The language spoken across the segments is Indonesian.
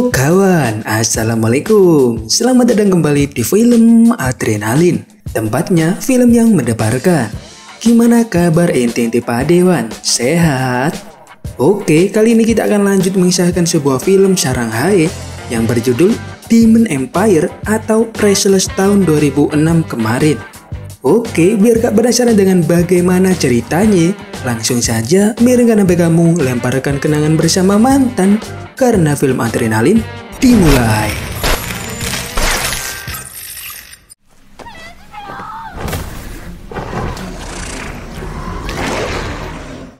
Halo kawan, assalamualaikum. Selamat datang kembali di film Adrenalin. Tempatnya film yang mendebarkan. Gimana kabar ente Pak Dewan? Sehat? Oke, kali ini kita akan lanjut mengisahkan sebuah film Shanghai yang berjudul Demon Empire atau Restless tahun 2006 kemarin. Oke, biar gak penasaran dengan bagaimana ceritanya, langsung saja biarkan sampai kamu lemparkan kenangan bersama mantan. Karena film Adrenalin dimulai.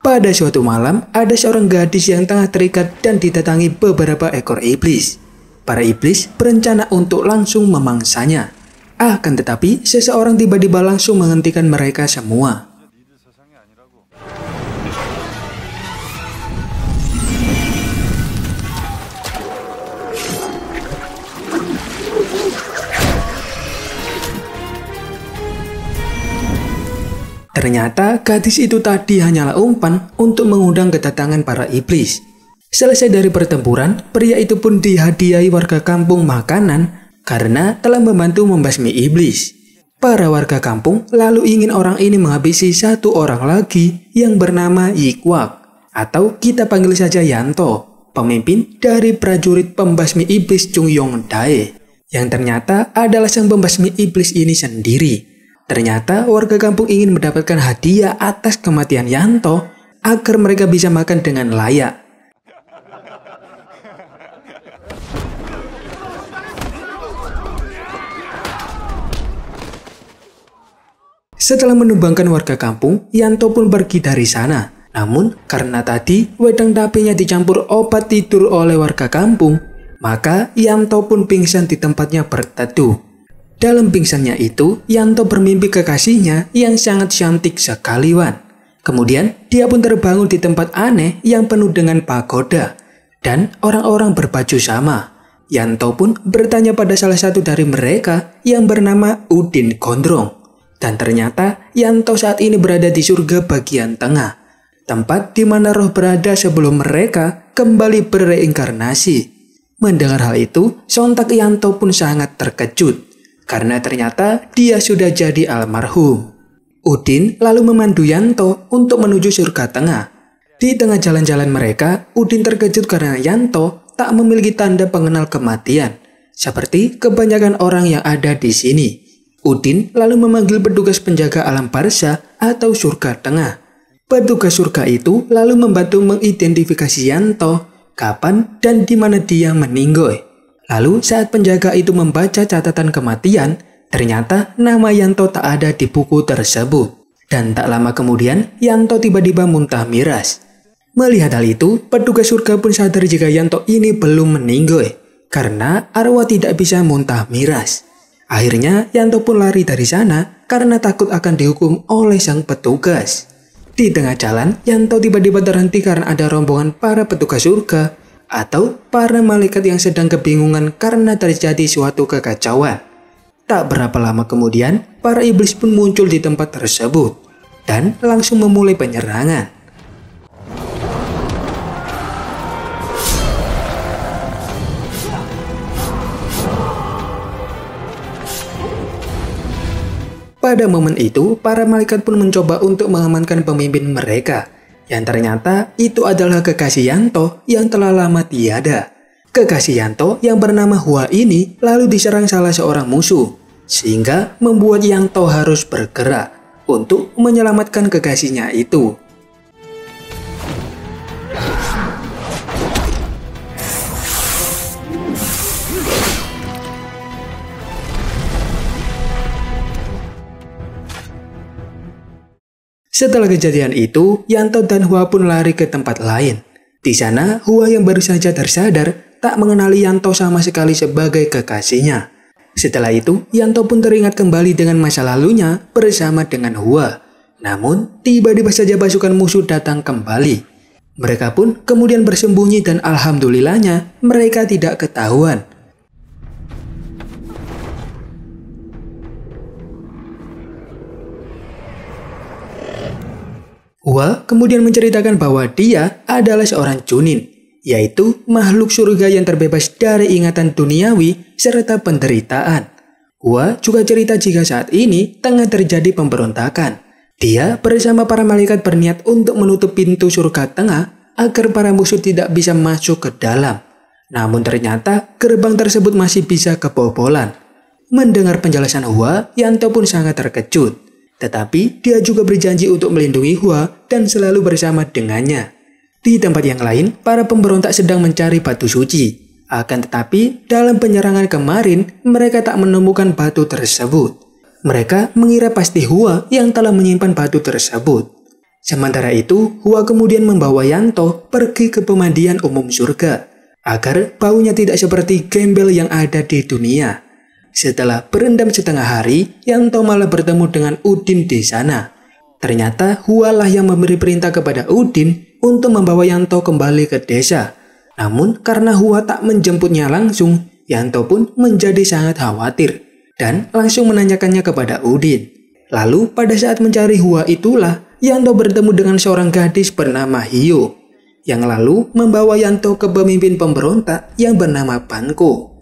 Pada suatu malam, ada seorang gadis yang tengah terikat dan didatangi beberapa ekor iblis. Para iblis berencana untuk langsung memangsanya. Akan tetapi, seseorang tiba-tiba langsung menghentikan mereka semua. Ternyata gadis itu tadi hanyalah umpan untuk mengundang kedatangan para iblis. Selesai dari pertempuran, pria itu pun dihadiahi warga kampung makanan karena telah membantu membasmi iblis. Para warga kampung lalu ingin orang ini menghabisi satu orang lagi yang bernama Yikwak, atau kita panggil saja Yanto, pemimpin dari prajurit pembasmi iblis Chung Yong Dae, yang ternyata adalah sang pembasmi iblis ini sendiri. Ternyata warga kampung ingin mendapatkan hadiah atas kematian Yanto agar mereka bisa makan dengan layak. Setelah menumbangkan warga kampung, Yanto pun pergi dari sana. Namun karena tadi wedang tapinya dicampur obat tidur oleh warga kampung, maka Yanto pun pingsan di tempatnya berteduh. Dalam pingsannya itu, Yanto bermimpi kekasihnya yang sangat cantik sekali Wan. Kemudian, dia pun terbangun di tempat aneh yang penuh dengan pagoda dan orang-orang berbaju sama. Yanto pun bertanya pada salah satu dari mereka yang bernama Udin Gondrong. Dan ternyata, Yanto saat ini berada di surga bagian tengah, tempat di mana roh berada sebelum mereka kembali berreinkarnasi. Mendengar hal itu, sontak Yanto pun sangat terkejut. Karena ternyata dia sudah jadi almarhum. Udin lalu memandu Yanto untuk menuju surga tengah. Di tengah jalan-jalan mereka, Udin terkejut karena Yanto tak memiliki tanda pengenal kematian, seperti kebanyakan orang yang ada di sini. Udin lalu memanggil petugas penjaga alam barzah atau surga tengah. Petugas surga itu lalu membantu mengidentifikasi Yanto, kapan dan di mana dia meninggal. Lalu saat penjaga itu membaca catatan kematian, ternyata nama Yanto tak ada di buku tersebut. Dan tak lama kemudian, Yanto tiba-tiba muntah miras. Melihat hal itu, petugas surga pun sadar jika Yanto ini belum meninggal, karena arwah tidak bisa muntah miras. Akhirnya, Yanto pun lari dari sana karena takut akan dihukum oleh sang petugas. Di tengah jalan, Yanto tiba-tiba terhenti karena ada rombongan para petugas surga atau para malaikat yang sedang kebingungan karena terjadi suatu kekacauan. Tak berapa lama kemudian, para iblis pun muncul di tempat tersebut dan langsung memulai penyerangan. Pada momen itu, para malaikat pun mencoba untuk mengamankan pemimpin mereka, yang ternyata itu adalah kekasih Yanto yang telah lama tiada. Kekasih Yanto yang bernama Hua ini lalu diserang salah seorang musuh, sehingga membuat Yanto harus bergerak untuk menyelamatkan kekasihnya itu. Setelah kejadian itu, Yanto dan Hua pun lari ke tempat lain. Di sana, Hua yang baru saja tersadar tak mengenali Yanto sama sekali sebagai kekasihnya. Setelah itu, Yanto pun teringat kembali dengan masa lalunya bersama dengan Hua. Namun, tiba-tiba saja pasukan musuh datang kembali. Mereka pun kemudian bersembunyi dan alhamdulillahnya mereka tidak ketahuan. Hua kemudian menceritakan bahwa dia adalah seorang Chunin yaitu makhluk surga yang terbebas dari ingatan duniawi serta penderitaan. Hua juga cerita jika saat ini tengah terjadi pemberontakan. Dia bersama para malaikat berniat untuk menutup pintu surga tengah agar para musuh tidak bisa masuk ke dalam. Namun ternyata gerbang tersebut masih bisa kebobolan. Mendengar penjelasan Hua, Yanto pun sangat terkejut. Tetapi dia juga berjanji untuk melindungi Hua dan selalu bersama dengannya. Di tempat yang lain, para pemberontak sedang mencari batu suci. Akan tetapi, dalam penyerangan kemarin, mereka tak menemukan batu tersebut. Mereka mengira pasti Hua yang telah menyimpan batu tersebut. Sementara itu, Hua kemudian membawa Yanto pergi ke pemandian umum surga, agar baunya tidak seperti gembel yang ada di dunia. Setelah berendam setengah hari, Yanto malah bertemu dengan Udin di sana. Ternyata Hua lah yang memberi perintah kepada Udin untuk membawa Yanto kembali ke desa. Namun karena Hua tak menjemputnya langsung, Yanto pun menjadi sangat khawatir dan langsung menanyakannya kepada Udin. Lalu pada saat mencari Hua itulah Yanto bertemu dengan seorang gadis bernama Hio, yang lalu membawa Yanto ke pemimpin pemberontak yang bernama Banko.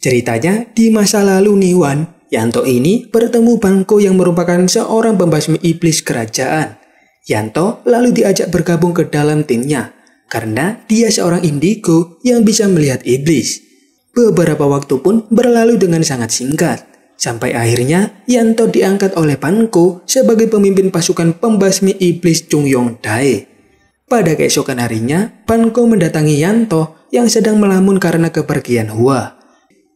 Ceritanya di masa lalu nih Wan, Yanto ini bertemu Banko yang merupakan seorang pembasmi iblis kerajaan. Yanto lalu diajak bergabung ke dalam timnya karena dia seorang indigo yang bisa melihat iblis. Beberapa waktu pun berlalu dengan sangat singkat, sampai akhirnya Yanto diangkat oleh Banko sebagai pemimpin pasukan pembasmi iblis Chungyong Dae. Pada keesokan harinya, Banko mendatangi Yanto yang sedang melamun karena kepergian Hua.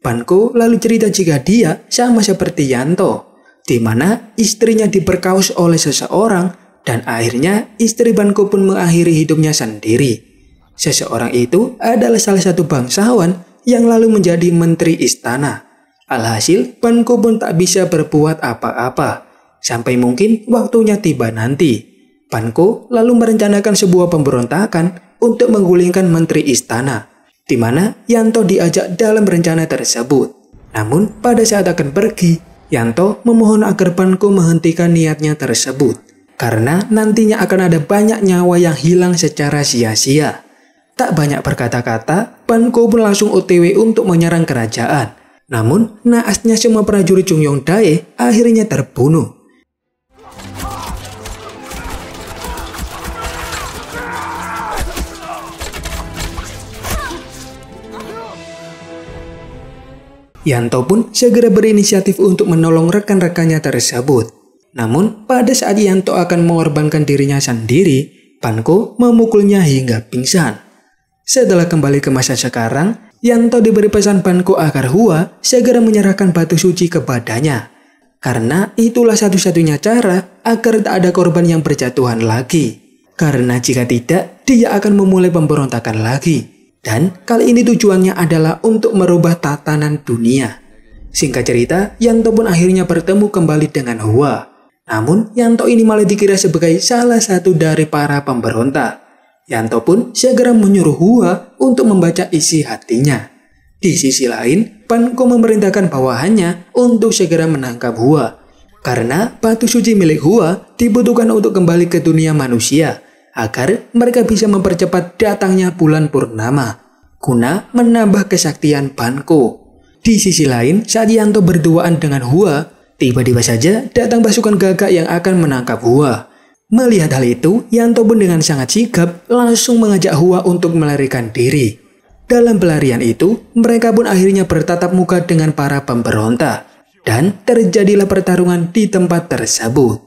Banko lalu cerita jika dia sama seperti Yanto, di mana istrinya diperkaos oleh seseorang dan akhirnya istri Banko pun mengakhiri hidupnya sendiri. Seseorang itu adalah salah satu bangsawan yang lalu menjadi menteri istana. Alhasil Banko pun tak bisa berbuat apa-apa, sampai mungkin waktunya tiba nanti. Banko lalu merencanakan sebuah pemberontakan untuk menggulingkan menteri istana, di mana Yanto diajak dalam rencana tersebut. Namun pada saat akan pergi, Yanto memohon agar Banko menghentikan niatnya tersebut, karena nantinya akan ada banyak nyawa yang hilang secara sia-sia. Tak banyak berkata-kata, Banko pun langsung OTW untuk menyerang kerajaan. Namun, naasnya semua prajurit Chungyong Dae akhirnya terbunuh. Yanto pun segera berinisiatif untuk menolong rekan-rekannya tersebut. Namun, pada saat Yanto akan mengorbankan dirinya sendiri, Banko memukulnya hingga pingsan. Setelah kembali ke masa sekarang, Yanto diberi pesan Banko agar Hua segera menyerahkan batu suci kepadanya. Karena itulah satu-satunya cara agar tak ada korban yang berjatuhan lagi. Karena jika tidak, dia akan memulai pemberontakan lagi. Dan kali ini tujuannya adalah untuk merubah tatanan dunia. Singkat cerita, Yanto pun akhirnya bertemu kembali dengan Hua. Namun, Yanto ini malah dikira sebagai salah satu dari para pemberontak. Yanto pun segera menyuruh Hua untuk membaca isi hatinya. Di sisi lain, Banko memerintahkan bawahannya untuk segera menangkap Hua. Karena batu suci milik Hua dibutuhkan untuk kembali ke dunia manusia, agar mereka bisa mempercepat datangnya bulan purnama, guna menambah kesaktian Banko. Di sisi lain, saat Yanto berduaan dengan Hua, tiba-tiba saja datang pasukan gagak yang akan menangkap Hua. Melihat hal itu, Yanto pun dengan sangat sigap langsung mengajak Hua untuk melarikan diri. Dalam pelarian itu, mereka pun akhirnya bertatap muka dengan para pemberontak, dan terjadilah pertarungan di tempat tersebut.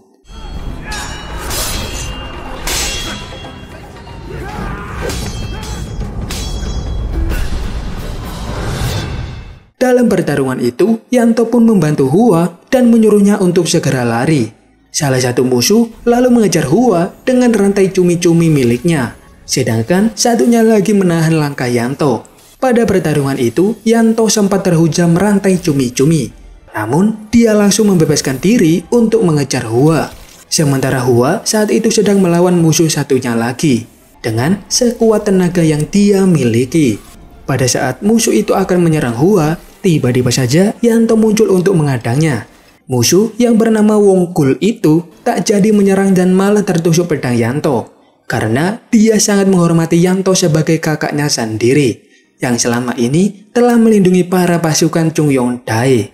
Dalam pertarungan itu, Yanto pun membantu Hua dan menyuruhnya untuk segera lari. Salah satu musuh lalu mengejar Hua dengan rantai cumi-cumi miliknya, sedangkan satunya lagi menahan langkah Yanto. Pada pertarungan itu, Yanto sempat terhujam rantai cumi-cumi. Namun, dia langsung membebaskan diri untuk mengejar Hua. Sementara Hua saat itu sedang melawan musuh satunya lagi, dengan sekuat tenaga yang dia miliki. Pada saat musuh itu akan menyerang Hua, tiba-tiba saja Yanto muncul untuk menghadangnya. Musuh yang bernama Wongkul itu tak jadi menyerang dan malah tertusuk pedang Yanto. karena dia sangat menghormati Yanto sebagai kakaknya sendiri yang selama ini telah melindungi para pasukan Chung Yong Dae.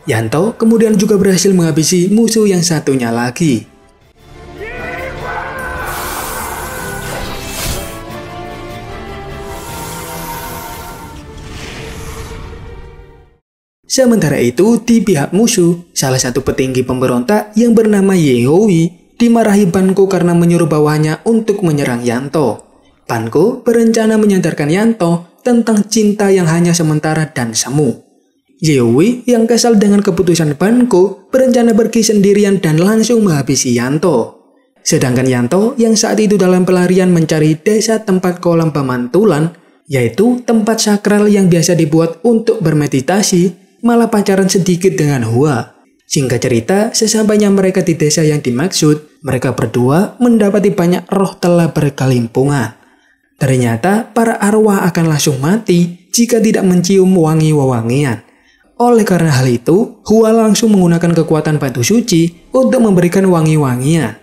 Yanto kemudian juga berhasil menghabisi musuh yang satunya lagi. Sementara itu, di pihak musuh, salah satu petinggi pemberontak yang bernama Yeowi dimarahi Banko karena menyuruh bawahnya untuk menyerang Yanto. Banko berencana menyadarkan Yanto tentang cinta yang hanya sementara dan semu. Yeowi yang kesal dengan keputusan Banko berencana pergi sendirian dan langsung menghabisi Yanto. Sedangkan Yanto yang saat itu dalam pelarian mencari desa tempat kolam pemantulan, yaitu tempat sakral yang biasa dibuat untuk bermeditasi, malah pacaran sedikit dengan Hua. Singkat cerita, sesampainya mereka di desa yang dimaksud, mereka berdua mendapati banyak roh telah berkelimpungan. Ternyata para arwah akan langsung mati jika tidak mencium wangi wewangian. Oleh karena hal itu, Hua langsung menggunakan kekuatan batu suci untuk memberikan wangi-wangian.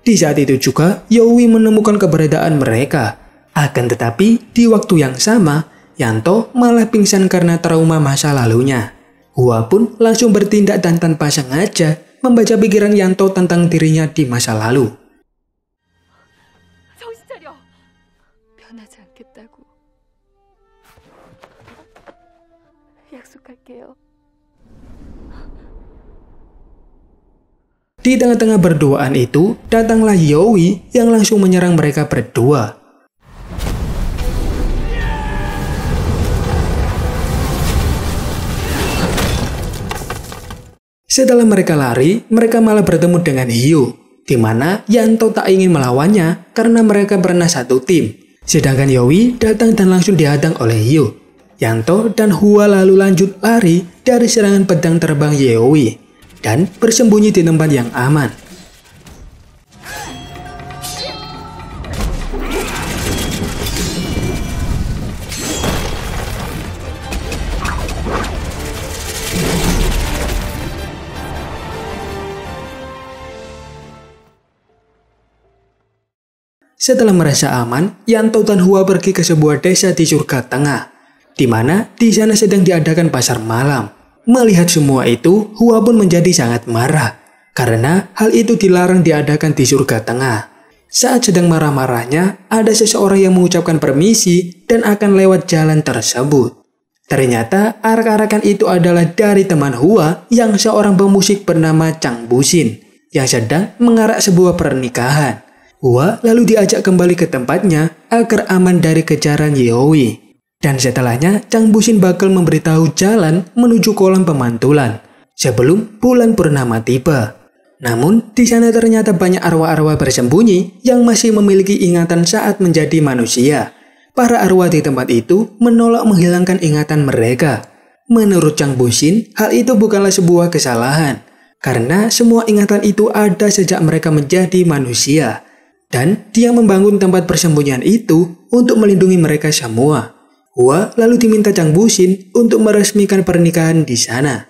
Di saat itu juga, Yeowi menemukan keberadaan mereka. Akan tetapi, di waktu yang sama, Yanto malah pingsan karena trauma masa lalunya. Hua pun langsung bertindak dan tanpa sengaja membaca pikiran Yanto tentang dirinya di masa lalu. Di tengah-tengah berduaan itu, datanglah Yeowi yang langsung menyerang mereka berdua. Setelah mereka lari, mereka malah bertemu dengan Hyo, di mana Yanto tak ingin melawannya karena mereka pernah satu tim. Sedangkan Yeowi datang dan langsung dihadang oleh Hyo. Yanto dan Hua lalu lanjut lari dari serangan pedang terbang Yeowi dan bersembunyi di tempat yang aman. Setelah merasa aman, Yanto dan Hua pergi ke sebuah desa di surga tengah, di mana di sana sedang diadakan pasar malam. Melihat semua itu, Hua pun menjadi sangat marah, karena hal itu dilarang diadakan di surga tengah. Saat sedang marah-marahnya, ada seseorang yang mengucapkan permisi dan akan lewat jalan tersebut. Ternyata arak-arakan itu adalah dari teman Hua yang seorang pemusik bernama Chang Busin, yang sedang mengarak sebuah pernikahan. Hua lalu diajak kembali ke tempatnya agar aman dari kejaran Yeowi. Dan setelahnya, Chang Busin bakal memberitahu jalan menuju kolam pemantulan sebelum bulan purnama tiba. Namun, di sana ternyata banyak arwah-arwah bersembunyi yang masih memiliki ingatan saat menjadi manusia. Para arwah di tempat itu menolak menghilangkan ingatan mereka. Menurut Chang Busin, hal itu bukanlah sebuah kesalahan, karena semua ingatan itu ada sejak mereka menjadi manusia. Dan dia membangun tempat persembunyian itu untuk melindungi mereka semua. Hua lalu diminta Chang Busin untuk meresmikan pernikahan di sana.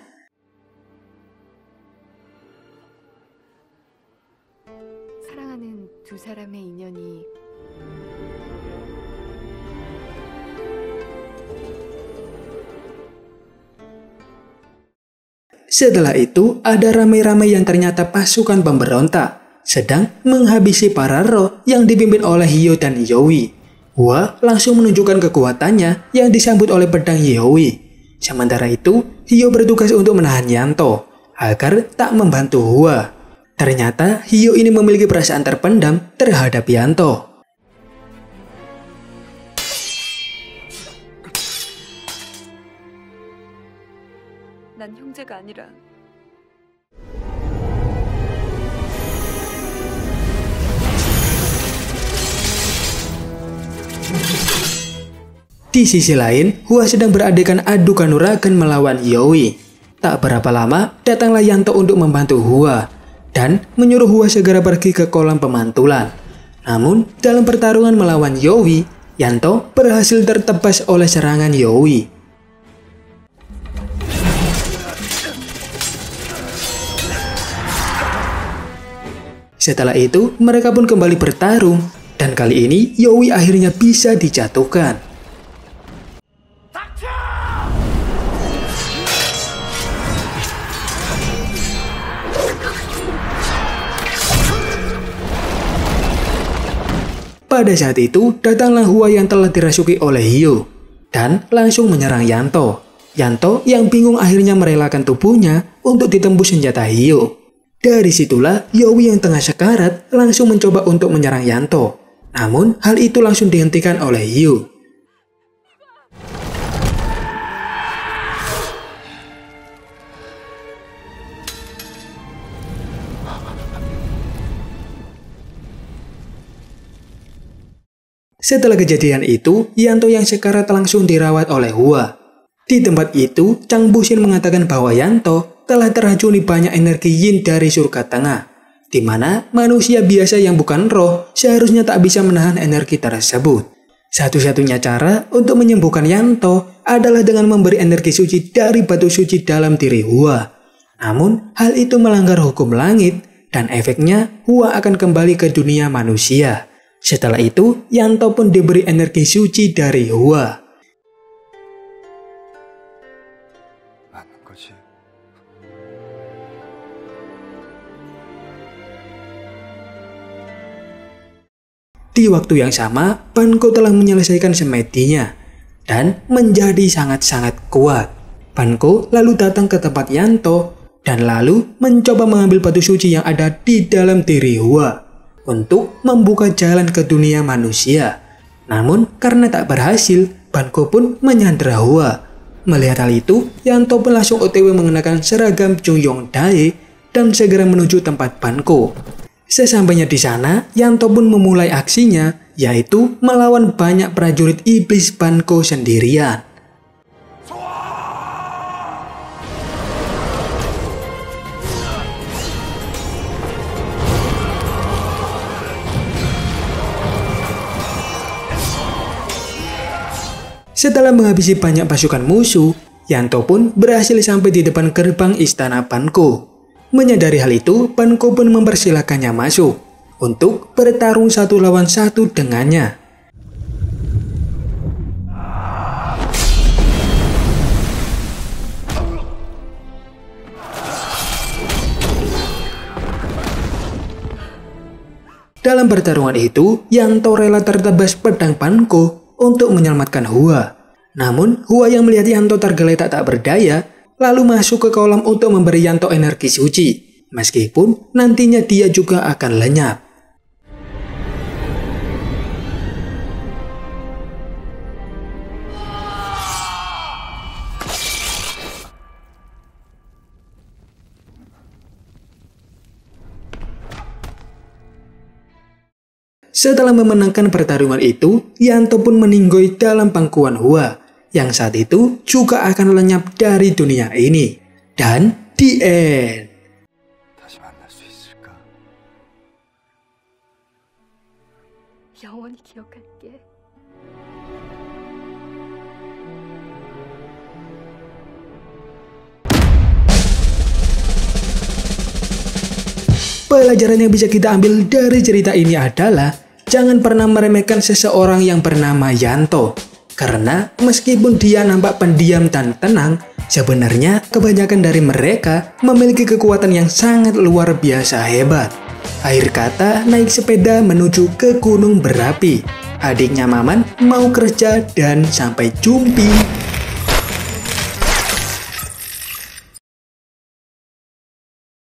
Setelah itu, ada ramai-ramai yang ternyata pasukan pemberontak sedang menghabisi para roh yang dipimpin oleh Hyo dan Yeowi. Hua langsung menunjukkan kekuatannya yang disambut oleh pedang Yeowi. Sementara itu, Hyo bertugas untuk menahan Yanto agar tak membantu Hua. Ternyata Hyo ini memiliki perasaan terpendam terhadap Yanto. 난 형제가 아니라 Di sisi lain, Hua sedang beradegan adu kanuragan melawan Yeowi. Tak berapa lama, datanglah Yanto untuk membantu Hua dan menyuruh Hua segera pergi ke kolam pemantulan. Namun, dalam pertarungan melawan Yowie, Yanto berhasil tertebas oleh serangan Yowie. Setelah itu, mereka pun kembali bertarung, dan kali ini Yowie akhirnya bisa dijatuhkan. Pada saat itu, datanglah Hua yang telah dirasuki oleh Hyo, dan langsung menyerang Yanto. Yanto yang bingung akhirnya merelakan tubuhnya untuk ditembus senjata Hyo. Dari situlah Yowie yang tengah sekarat langsung mencoba untuk menyerang Yanto. Namun hal itu langsung dihentikan oleh Hyo. Setelah kejadian itu, Yanto yang sekarat langsung dirawat oleh Hua. Di tempat itu, Chang Buxin mengatakan bahwa Yanto telah teracuni banyak energi yin dari surga tengah, di mana manusia biasa yang bukan roh seharusnya tak bisa menahan energi tersebut. Satu-satunya cara untuk menyembuhkan Yanto adalah dengan memberi energi suci dari batu suci dalam diri Hua. Namun, hal itu melanggar hukum langit, dan efeknya Hua akan kembali ke dunia manusia. Setelah itu, Yanto pun diberi energi suci dari Hua. Di waktu yang sama, Banko telah menyelesaikan semedinya dan menjadi sangat-sangat kuat. Banko lalu datang ke tempat Yanto dan lalu mencoba mengambil batu suci yang ada di dalam diri Hua untuk membuka jalan ke dunia manusia. Namun karena tak berhasil, Banko pun menyandera Hua. Melihat hal itu, Yanto pun langsung OTW mengenakan seragam Jungyong Dae dan segera menuju tempat Banko. Sesampainya di sana, Yanto pun memulai aksinya, yaitu melawan banyak prajurit iblis Banko sendirian. Setelah menghabisi banyak pasukan musuh, Yanto pun berhasil sampai di depan gerbang istana Banko. Menyadari hal itu, Banko pun mempersilahkannya masuk untuk bertarung 1 lawan 1 dengannya. Dalam pertarungan itu, Yanto rela tertebas pedang Banko untuk menyelamatkan Hua. Namun, Hua yang melihat Yanto tergeletak tak berdaya, lalu masuk ke kolam untuk memberi Yanto energi suci, meskipun nantinya dia juga akan lenyap. Setelah memenangkan pertarungan itu, Yanto pun meninggoy dalam pangkuan Hua, yang saat itu juga akan lenyap dari dunia ini. Dan the end. Pelajaran yang bisa kita ambil dari cerita ini adalah jangan pernah meremehkan seseorang yang bernama Yanto. Karena meskipun dia nampak pendiam dan tenang, sebenarnya kebanyakan dari mereka memiliki kekuatan yang sangat luar biasa hebat. Akhir kata, naik sepeda menuju ke gunung berapi. Adiknya Maman mau kerja dan sampai jumpa.